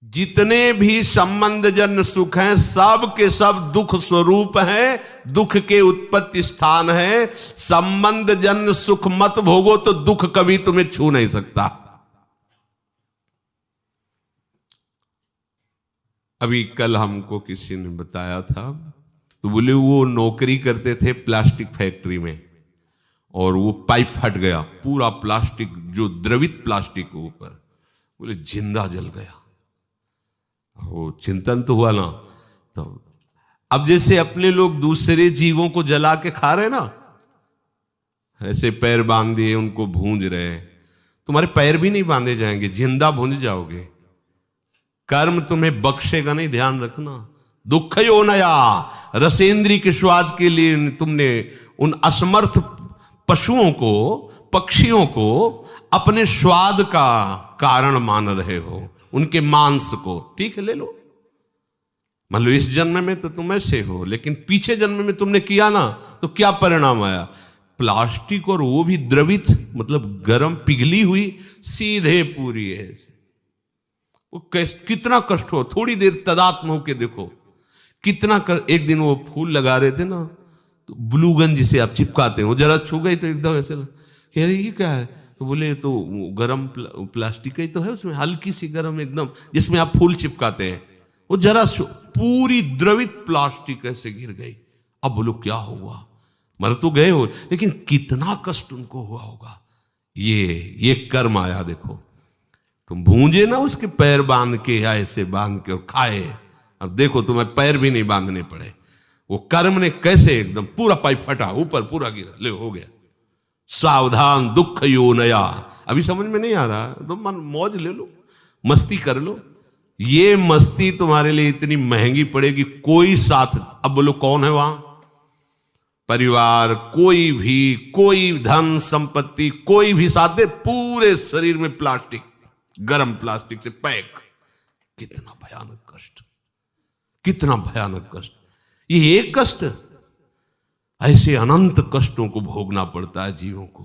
जितने भी संबंध जन्य सुख हैं सब के सब दुख स्वरूप हैं, दुख के उत्पत्ति स्थान है। संबंध जन्य सुख मत भोगो तो दुख कभी तुम्हें छू नहीं सकता। अभी कल हमको किसी ने बताया था, तो बोले वो नौकरी करते थे प्लास्टिक फैक्ट्री में और वो पाइप फट गया, पूरा प्लास्टिक जो द्रवित प्लास्टिक के ऊपर, बोले जिंदा जल गया। वो चिंतन तो हुआ ना। तो अब जैसे अपने लोग दूसरे जीवों को जला के खा रहे ना, ऐसे पैर बांध दिए उनको भूंज रहे, तुम्हारे पैर भी नहीं बांधे जाएंगे, जिंदा भूंज जाओगे। कर्म तुम्हें बख्शेगा नहीं, ध्यान रखना। दुख यो नया, रसेंद्री के स्वाद के लिए तुमने उन असमर्थ पशुओं को, पक्षियों को अपने स्वाद का कारण मान रहे हो, उनके मांस को। ठीक है, ले लो, मान लो इस जन्म में तो तुम ऐसे हो, लेकिन पीछे जन्म में तुमने किया ना, तो क्या परिणाम आया? प्लास्टिक, और वो भी द्रवित, मतलब गर्म पिघली हुई, सीधे पूरी है। वो कितना कष्ट हो, थोड़ी देर तदात्म होके देखो कितना एक दिन वो फूल लगा रहे थे ना, तो ब्लूगन जिसे आप चिपकाते हो, जरा छू गई तो एकदम ऐसे कह रही ये क्या है, तो बोले तो गरम प्लास्टिक ही तो है, उसमें हल्की सी गरम एकदम, जिसमें आप फूल चिपकाते हैं। वो जरा पूरी द्रवित प्लास्टिक ऐसे गिर गई। अब बोलो क्या हुआ? मर तो गए हो, लेकिन कितना कष्ट उनको हुआ होगा। ये कर्म आया। देखो तुम भूंजे ना उसके पैर बांध के, या ऐसे बांध के और खाए, अब देखो तुम्हें पैर भी नहीं बांधने पड़े। वो कर्म ने कैसे एकदम पूरा पाइप फटा, ऊपर पूरा गिरा, ले हो गया। सावधान दुख यो नया। अभी समझ में नहीं आ रहा तो मन मौज ले लो, मस्ती कर लो। ये मस्ती तुम्हारे लिए इतनी महंगी पड़ेगी, कोई साथ। अब बोलो कौन है वहां? परिवार, कोई भी, कोई धन संपत्ति, कोई भी साथ दे, पूरे शरीर में प्लास्टिक, गरम प्लास्टिक से पैक। कितना भयानक कष्ट, कितना भयानक कष्ट। ये एक कष्ट, ऐसे अनंत कष्टों को भोगना पड़ता है जीवों को।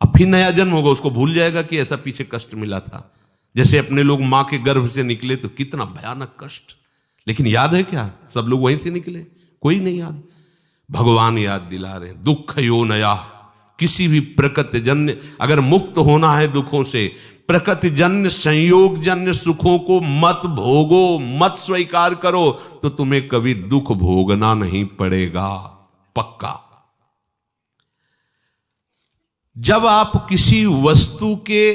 अब फिर नया जन्म होगा, उसको भूल जाएगा कि ऐसा पीछे कष्ट मिला था। जैसे अपने लोग मां के गर्भ से निकले तो कितना भयानक कष्ट, लेकिन याद है क्या? सब लोग वहीं से निकले, कोई नहीं याद। भगवान याद दिला रहे हैं, दुख यो नया। किसी भी प्रकृति जन्य अगर मुक्त होना है दुखों से, प्रकृति जन्य संयोग जन्य सुखों को मत भोगो, मत स्वीकार करो, तो तुम्हें कभी दुख भोगना नहीं पड़ेगा, पक्का। जब आप किसी वस्तु के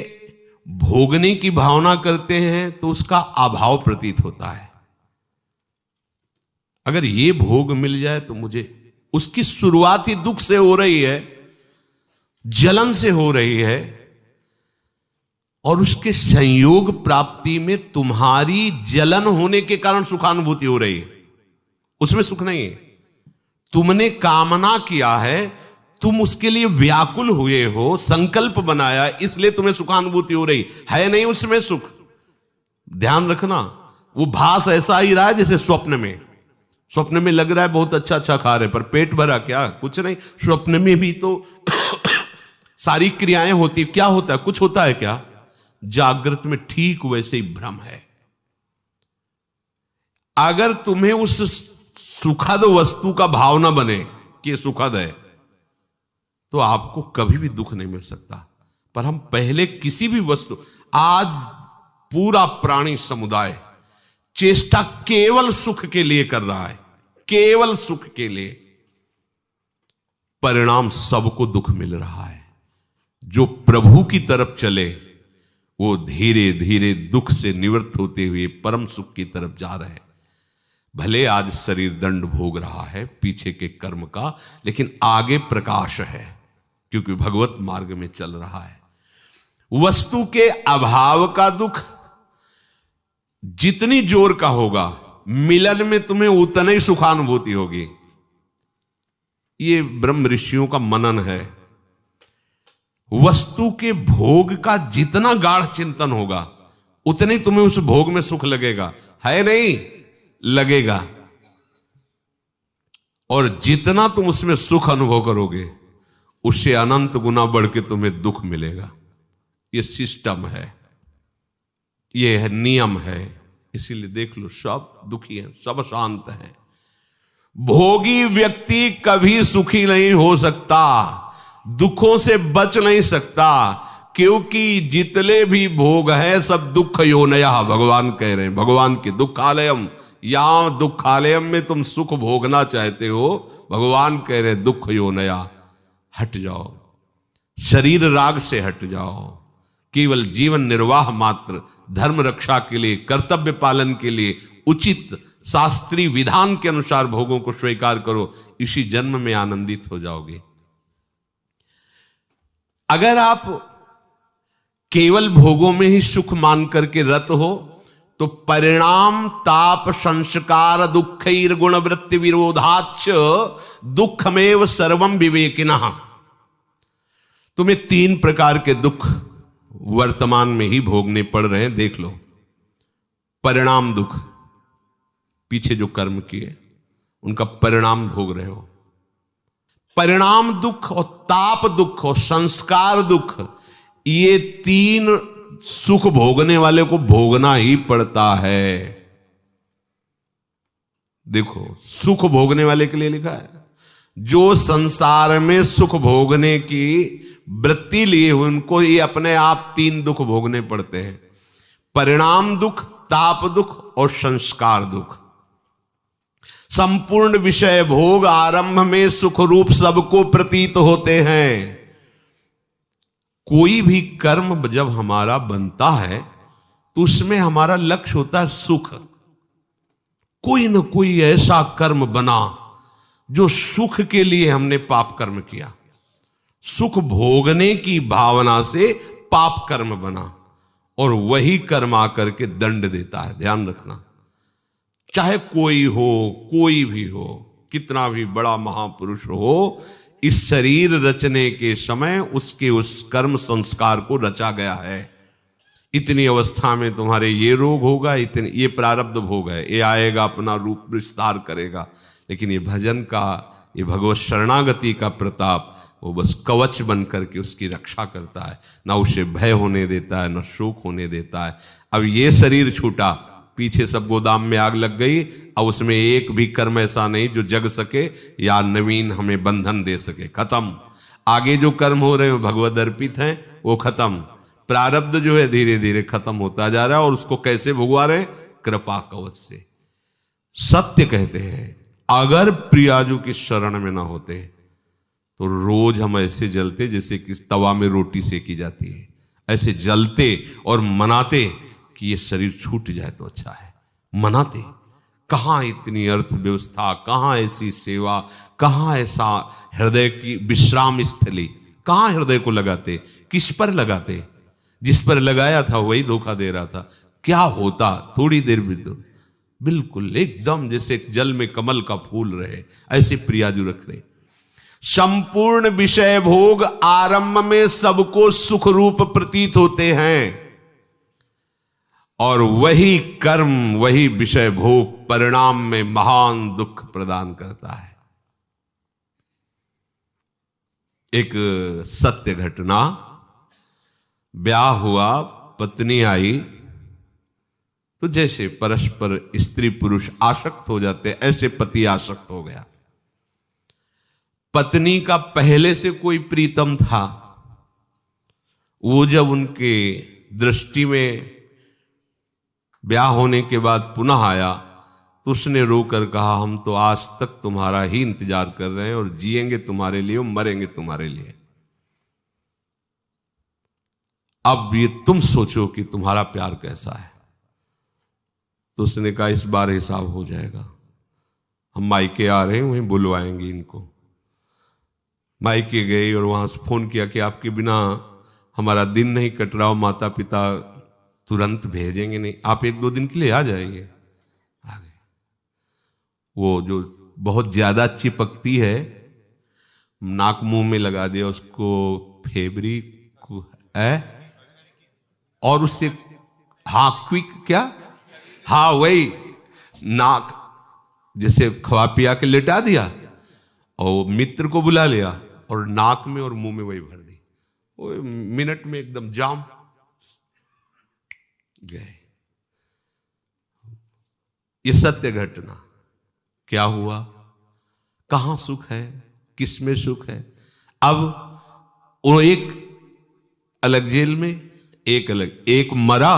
भोगने की भावना करते हैं तो उसका अभाव प्रतीत होता है। अगर ये भोग मिल जाए तो मुझे, उसकी शुरुआत ही दुख से हो रही है, जलन से हो रही है, और उसके संयोग प्राप्ति में तुम्हारी जलन होने के कारण सुखानुभूति हो रही है, उसमें सुख नहीं है। तुमने कामना किया है, तुम उसके लिए व्याकुल हुए हो, संकल्प बनाया, इसलिए तुम्हें सुखानुभूति हो रही है, नहीं उसमें सुख। ध्यान रखना, वो भास ऐसा ही रहा है जैसे स्वप्न में। स्वप्न में लग रहा है बहुत अच्छा अच्छा खा रहे, पर पेट भरा क्या? कुछ नहीं। स्वप्न में भी तो सारी क्रियाएं होती, क्या होता है? कुछ होता है क्या? जागृत में ठीक वैसे ही भ्रम है। अगर तुम्हें उस सुखद वस्तु का भावना बने कि सुखद है, तो आपको कभी भी दुख नहीं मिल सकता। पर हम पहले किसी भी वस्तु, आज पूरा प्राणी समुदाय चेष्टा केवल सुख के लिए कर रहा है, केवल सुख के लिए। परिणाम सबको दुख मिल रहा है। जो प्रभु की तरफ चले वो धीरे धीरे दुख से निवृत्त होते हुए परम सुख की तरफ जा रहे हैं। भले आज शरीर दंड भोग रहा है पीछे के कर्म का, लेकिन आगे प्रकाश है, क्योंकि भगवत मार्ग में चल रहा है। वस्तु के अभाव का दुख जितनी जोर का होगा, मिलन में तुम्हें उतनी ही सुखानुभूति होगी। ये ब्रह्म ऋषियों का मनन है। वस्तु के भोग का जितना गाढ़ चिंतन होगा, उतने तुम्हें उस भोग में सुख लगेगा, है नहीं? लगेगा। और जितना तुम उसमें सुख अनुभव करोगे, उससे अनंत गुना बढ़ के तुम्हें दुख मिलेगा। ये सिस्टम है, ये है नियम है, इसीलिए देख लो सब दुखी हैं, सब अशांत हैं। भोगी व्यक्ति कभी सुखी नहीं हो सकता, दुखों से बच नहीं सकता, क्योंकि जितने भी भोग है सब दुख योनया, भगवान कह रहे हैं, भगवान के दुखालयम, यहां दुखालयम में तुम सुख भोगना चाहते हो, भगवान कह रहे हैं दुख योनया, हट जाओ, शरीर राग से हट जाओ, केवल जीवन निर्वाह मात्र, धर्म रक्षा के लिए, कर्तव्य पालन के लिए उचित शास्त्रीय विधान के अनुसार भोगों को स्वीकार करो, इसी जन्म में आनंदित हो जाओगे। अगर आप केवल भोगों में ही सुख मान करके रत हो तो परिणाम ताप संस्कार दुखैर गुण वृत्ति विरोधाच दुखमेव सर्वम विवेकिनः। तुम्हें 3 प्रकार के दुख वर्तमान में ही भोगने पड़ रहे हैं, देख लो। परिणाम दुख, पीछे जो कर्म किए उनका परिणाम भोग रहे हो। परिणाम दुख और ताप दुख और संस्कार दुख, ये 3 सुख भोगने वाले को भोगना ही पड़ता है। देखो, सुख भोगने वाले के लिए लिखा है, जो संसार में सुख भोगने की वृत्ति लिए हुए उनको ही अपने आप 3 दुख भोगने पड़ते हैं, परिणाम दुख, ताप दुख और संस्कार दुख। संपूर्ण विषय भोग आरंभ में सुख रूप सबको प्रतीत होते हैं। कोई भी कर्म जब हमारा बनता है तो उसमें हमारा लक्ष्य होता है सुख। कोई न कोई ऐसा कर्म बना जो सुख के लिए हमने पाप कर्म किया, सुख भोगने की भावना से पाप कर्म बना, और वही कर्म आकर के दंड देता है। ध्यान रखना, चाहे कोई हो, कोई भी हो, कितना भी बड़ा महापुरुष हो, इस शरीर रचने के समय उसके उस कर्म संस्कार को रचा गया है। इतनी अवस्था में तुम्हारे ये रोग होगा, इतने ये प्रारब्ध भोग है, ये आएगा, अपना रूप विस्तार करेगा। लेकिन ये भजन का, ये भगवत शरणागति का प्रताप, वो बस कवच बन करके उसकी रक्षा करता है, ना उसे भय होने देता है, ना शोक होने देता है। अब ये शरीर छूटा, पीछे सब गोदाम में आग लग गई, अब उसमें एक भी कर्म ऐसा नहीं जो जग सके या नवीन हमें बंधन दे सके। खत्म। आगे जो कर्म हो रहे हैं भगवद अर्पित हैं, वो खत्म। प्रारब्ध जो है धीरे धीरे खत्म होता जा रहा है, और उसको कैसे भुगवा रहे? कृपा कवच से। सत्य कहते हैं, अगर प्रियाजू की शरण में ना होते तो रोज हम ऐसे जलते जैसे कि तवा में रोटी सेकी जाती है, ऐसे जलते और मनाते कि ये शरीर छूट जाए तो अच्छा है। मनाते, कहाँ इतनी अर्थव्यवस्था, कहाँ ऐसी सेवा, कहाँ ऐसा हृदय की विश्राम स्थली, कहाँ हृदय को लगाते, किस पर लगाते? जिस पर लगाया था वही धोखा दे रहा था। क्या होता थोड़ी देर भी तो बिल्कुल एकदम जैसे जल में कमल का फूल रहे, ऐसे प्रियाजू रख रहे। संपूर्ण विषय भोग आरंभ में सबको सुख रूप प्रतीत होते हैं, और वही कर्म, वही विषय भोग परिणाम में महान दुख प्रदान करता है। एक सत्य घटना, ब्याह हुआ, पत्नी आई, तो जैसे परस्पर स्त्री पुरुष आसक्त हो जाते, ऐसे पति आसक्त हो गया। पत्नी का पहले से कोई प्रीतम था, वो जब उनके दृष्टि में ब्याह होने के बाद पुनः आया तो उसने रोकर कहा, हम तो आज तक तुम्हारा ही इंतजार कर रहे हैं और जिएंगे तुम्हारे लिए और मरेंगे तुम्हारे लिए। अब ये तुम सोचो कि तुम्हारा प्यार कैसा है। तो उसने कहा, इस बार हिसाब हो जाएगा, हम मायके आ रहे हैं, वहीं बुलवाएंगे इनको। मायके गए और वहां से फोन किया कि आपके बिना हमारा दिन नहीं कट रहा, माता पिता तुरंत भेजेंगे नहीं, आप 1-2 दिन के लिए आ जाइए। आ गए। वो जो बहुत ज्यादा चिपकती है, नाक मुंह में लगा दिया उसको, फेब्रिक है, और उससे हाँ क्विक क्या, हाँ वही नाक जैसे खवा पिया के लेटा दिया, और मित्र को बुला लिया और नाक में और मुंह में वही भर दी। वो मिनट में एकदम जाम गए। ये सत्य घटना। क्या हुआ, कहां सुख है, किसमें सुख है। अब वो एक अलग जेल में, एक अलग, एक मरा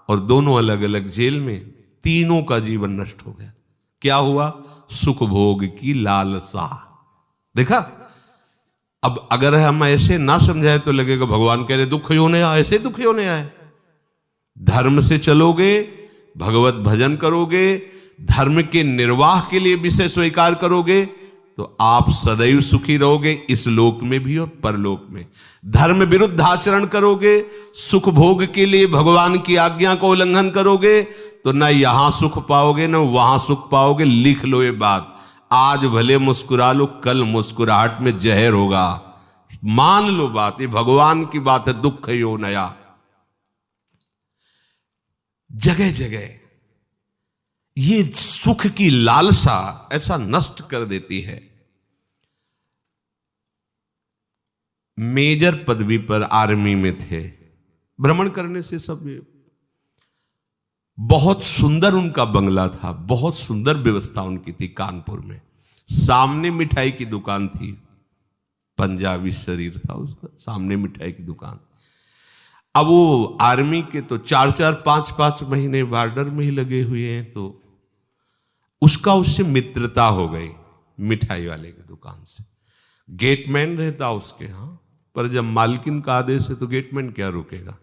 और दोनों अलग अलग जेल में, तीनों का जीवन नष्ट हो गया। क्या हुआ, सुख भोग की लालसा। देखा, अब अगर हम ऐसे ना समझाए तो लगेगा भगवान कह रहे दुख होने आए, ऐसे दुख होने आए। धर्म से चलोगे, भगवत भजन करोगे, धर्म के निर्वाह के लिए विषय स्वीकार करोगे तो आप सदैव सुखी रहोगे, इस लोक में भी और परलोक में। धर्म विरुद्ध आचरण करोगे, सुख भोग के लिए भगवान की आज्ञा को उल्लंघन करोगे तो ना यहां सुख पाओगे ना वहां सुख पाओगे। लिख लो ये बात, आज भले मुस्कुरा लो, कल मुस्कुराहट में जहर होगा। मान लो बात, ये भगवान की बात है। दुख यो नया, जगह जगह ये सुख की लालसा ऐसा नष्ट कर देती है। मेजर पदवी पर आर्मी में थे, भ्रमण करने से सब, बहुत सुंदर उनका बंगला था, बहुत सुंदर व्यवस्था उनकी थी कानपुर में। सामने मिठाई की दुकान थी, पंजाबी शरीर था उसका, सामने मिठाई की दुकान। अब वो आर्मी के तो 4-4, 5-5 महीने बॉर्डर में ही लगे हुए हैं, तो उसका उससे मित्रता हो गई मिठाई वाले की दुकान से। गेटमैन रहता उसके यहाँ, पर जब मालकिन का आदेश है तो गेटमैन क्या रुकेगा।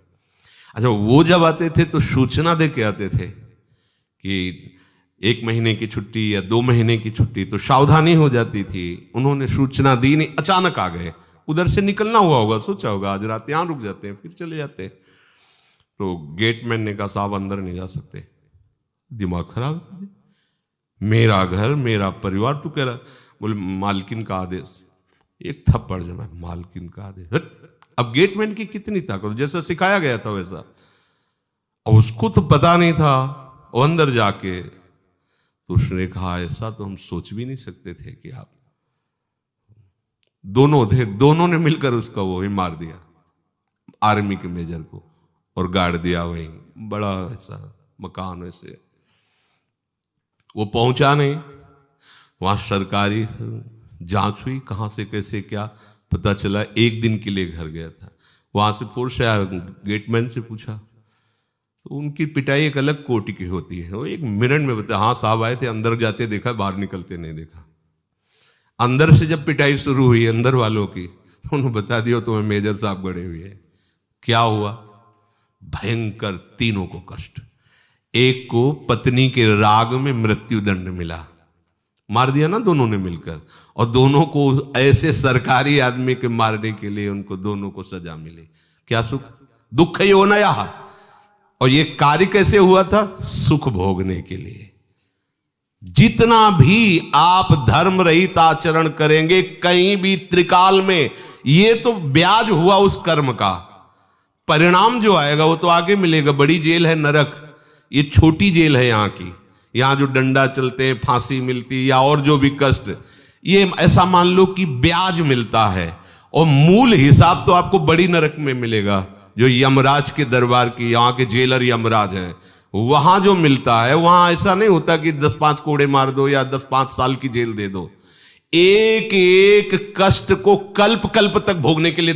अच्छा, वो जब आते थे तो सूचना दे के आते थे कि 1 महीने की छुट्टी या 2 महीने की छुट्टी, तो सावधानी हो जाती थी। उन्होंने सूचना दी नहीं, अचानक आ गए, उधर से निकलना हुआ होगा, सोचा होगा आज रात यहां रुक जाते हैं फिर चले जाते। तो गेटमैन ने कहा साहब अंदर नहीं जा सकते। दिमाग खराब, मेरा घर मेरा परिवार, तू कह रहा। बोले मालकिन का आदेश। एक थप्पड़ जमा, मालकिन का आदेश। अब गेटमैन की कितनी ताकत, जैसा सिखाया गया था वैसा। और उसको तो पता नहीं था, वो अंदर जाके तो उसने कहा ऐसा तो हम सोच भी नहीं सकते थे कि आप दोनों थे, दोनों ने मिलकर उसका वो ही मार दिया, आर्मी के मेजर को, और गाड़ दिया वहीं। बड़ा ऐसा मकान, वैसे वो पहुंचा नहीं। वहां सरकारी जांच हुई, कहां से कैसे क्या पता चला। 1 दिन के लिए घर गया था, वहां से फोर्स आया, गेटमैन से पूछा तो उनकी पिटाई एक अलग कोटि की होती है। वो 1 मिनट में बताया, हाँ साहब आए थे, अंदर जाते देखा, बाहर निकलते नहीं देखा। अंदर से जब पिटाई शुरू हुई अंदर वालों की, तो उन्होंने बता दिया तुम्हें मेजर साहब गड़े हुए हैं। क्या हुआ, भयंकर, तीनों को कष्ट। एक को पत्नी के राग में मृत्यु दंड मिला, मार दिया ना दोनों ने मिलकर, और दोनों को ऐसे सरकारी आदमी के मारने के लिए उनको दोनों को सजा मिली। क्या सुख, दुख यो नया। और ये कार्य कैसे हुआ था, सुख भोगने के लिए। जितना भी आप धर्म रहित आचरण करेंगे कहीं भी त्रिकाल में, ये तो ब्याज हुआ उस कर्म का। परिणाम जो आएगा वो तो आगे मिलेगा। बड़ी जेल है नरक, ये छोटी जेल है यहाँ की। यहाँ जो डंडा चलते हैं, फांसी मिलती या और जो भी कष्ट, ये ऐसा मान लो कि ब्याज मिलता है, और मूल हिसाब तो आपको बड़ी नरक में मिलेगा, जो यमराज के दरबार की, यहाँ के जेलर यमराज हैं, वहां जो मिलता है। वहां ऐसा नहीं होता कि 10-5 कोड़े मार दो या 10-5 साल की जेल दे दो। एक एक कष्ट को कल्प कल्प तक भोगने के लिए